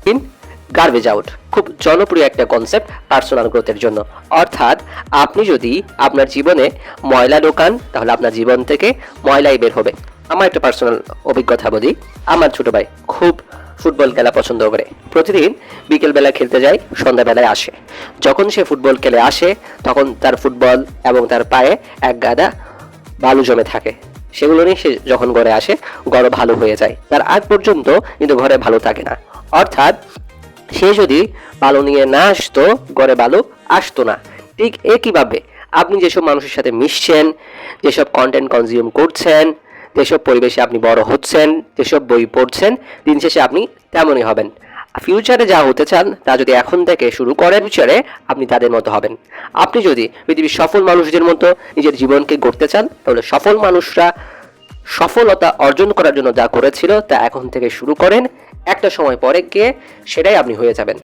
In garbage out খুব জনপ্রিয় একটা কনসেপ্ট পার্সোনাল গ্রোথের জন্য। অর্থাৎ আপনি যদি আপনার জীবনে ময়লা ঢোকান তাহলে আপনার জীবন থেকে ময়লাই বের হবে। আমার একটা পার্সোনাল অভিজ্ঞতা বলি। আমার ছোট ভাই খুব ফুটবল খেলা পছন্দ করে, প্রতিদিন বিকেলবেলা খেলতে যায়, সন্ধ্যাবেলায় আসে। যখন সে ফুটবল খেলে আসে তখন তার ফুটবল এবং তার পায়ে এক গাদা বালু জমে থাকে। সেগুলো নিয়ে সে যখন ঘরে আসে ঘরে ভালো হয়ে যায়, তার আগ পর্যন্ত কিন্তু ঘরে ভালো থাকে না। অর্থাৎ সে যদি বালু নিয়ে না আসতো ঘরে বালু আসতো না। ঠিক একইভাবে আপনি যেসব মানুষের সাথে মিশছেন, যেসব কন্টেন্ট কনজিউম করছেন, যেসব পরিবেশে আপনি বড় হচ্ছেন, যেসব বই পড়ছেন, দিন শেষে আপনি তেমনই হবেন। ফিউচারে যা হতে চান তা যদি এখন থেকে শুরু করেন, ফিউচারে আপনি তাদের মতো হবেন। আপনি যদি পৃথিবীর সফল মানুষদের মতো নিজের জীবনকে গড়তে চান তাহলে সফল মানুষরা সফলতা অর্জন করার জন্য যা করেছিল তা এখন থেকে শুরু করেন। একটা সময় পরে গিয়ে সেটাই আপনি হয়ে যাবেন।